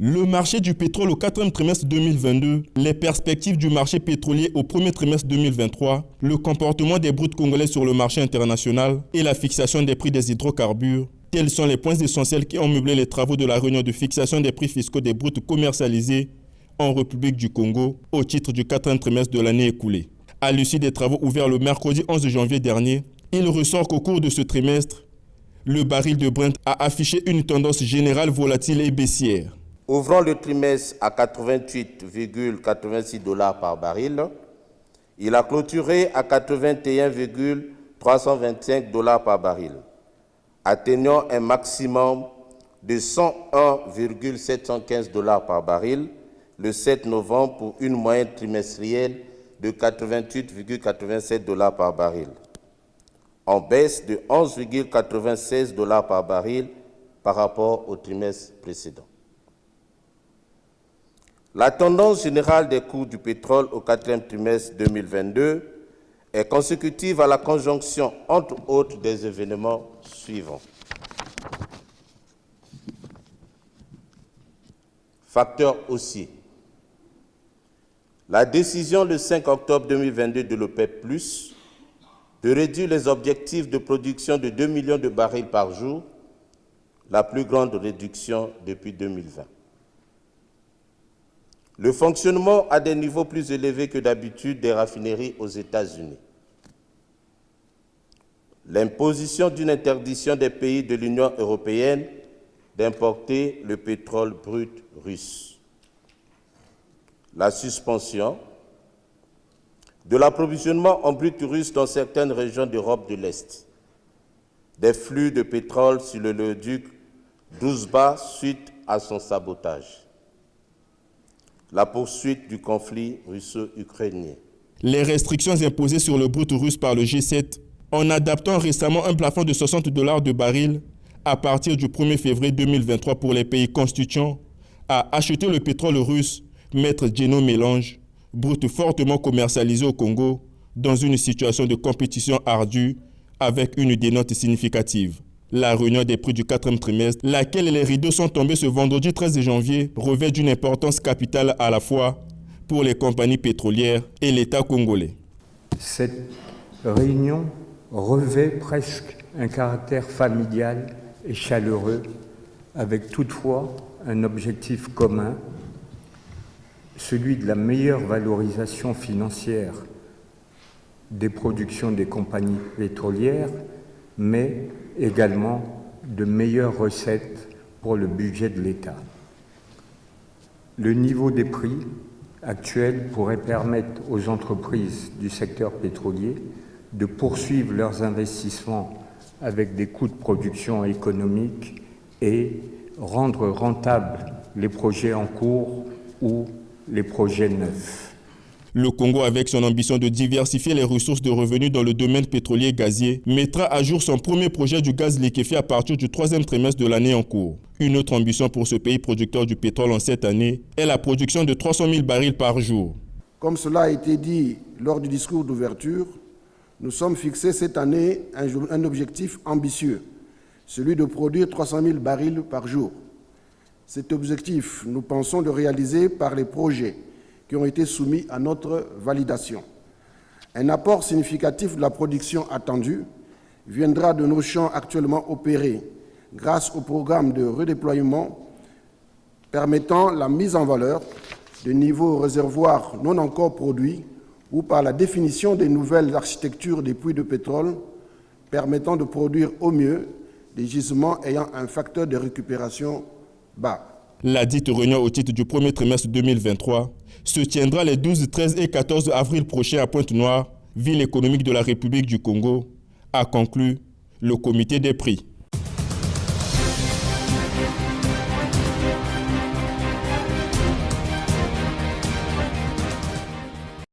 Le marché du pétrole au 4e trimestre 2022, les perspectives du marché pétrolier au 1er trimestre 2023, le comportement des brutes congolais sur le marché international et la fixation des prix des hydrocarbures, tels sont les points essentiels qui ont meublé les travaux de la réunion de fixation des prix fiscaux des brutes commercialisées en République du Congo au titre du 4e trimestre de l'année écoulée. À l'issue des travaux ouverts le mercredi 11 janvier dernier, il ressort qu'au cours de ce trimestre, le baril de Brent a affiché une tendance générale volatile et baissière. Ouvrant le trimestre à 88,86 $ par baril, il a clôturé à 81,325 $ par baril, atteignant un maximum de 101,715 $ par baril le 7 novembre pour une moyenne trimestrielle de 88,87 $ par baril, en baisse de 11,96 $ par baril par rapport au trimestre précédent. La tendance générale des cours du pétrole au 4e trimestre 2022 est consécutive à la conjonction, entre autres, des événements suivants. Facteur haussier. La décision le 5 octobre 2022 de l'OPEP+, de réduire les objectifs de production de 2 millions de barils par jour, la plus grande réduction depuis 2020. Le fonctionnement à des niveaux plus élevés que d'habitude des raffineries aux États-Unis. L'imposition d'une interdiction des pays de l'Union européenne d'importer le pétrole brut russe. La suspension de l'approvisionnement en brut russe dans certaines régions d'Europe de l'Est. Des flux de pétrole sur le léoduc Druzhba suite à son sabotage. La poursuite du conflit russo-ukrainien. Les restrictions imposées sur le brut russe par le G7 en adaptant récemment un plafond de 60 $ de baril à partir du 1er février 2023 pour les pays constituants à acheter le pétrole russe Maître Geno Mélange, brut fortement commercialisé au Congo dans une situation de compétition ardue avec une dénote significative. La réunion des prix du 4e trimestre, laquelle les rideaux sont tombés ce vendredi 13 janvier, revêt d'une importance capitale à la fois pour les compagnies pétrolières et l'État congolais. Cette réunion revêt presque un caractère familial et chaleureux, avec toutefois un objectif commun, celui de la meilleure valorisation financière des productions des compagnies pétrolières, mais également de meilleures recettes pour le budget de l'État. Le niveau des prix actuels pourrait permettre aux entreprises du secteur pétrolier de poursuivre leurs investissements avec des coûts de production économiques et rendre rentables les projets en cours ou les projets neufs. Le Congo, avec son ambition de diversifier les ressources de revenus dans le domaine pétrolier et gazier, mettra à jour son premier projet du gaz liquéfié à partir du 3e trimestre de l'année en cours. Une autre ambition pour ce pays producteur du pétrole en cette année est la production de 300 000 barils par jour. Comme cela a été dit lors du discours d'ouverture, nous sommes fixés cette année un objectif ambitieux, celui de produire 300 000 barils par jour. Cet objectif, nous pensons le réaliser par les projets qui ont été soumis à notre validation. Un apport significatif de la production attendue viendra de nos champs actuellement opérés grâce au programme de redéploiement permettant la mise en valeur de niveaux réservoirs non encore produits ou par la définition des nouvelles architectures des puits de pétrole permettant de produire au mieux des gisements ayant un facteur de récupération bas. La dite réunion au titre du 1er trimestre 2023 se tiendra les 12, 13 et 14 avril prochains à Pointe-Noire, ville économique de la République du Congo, a conclu le comité des prix.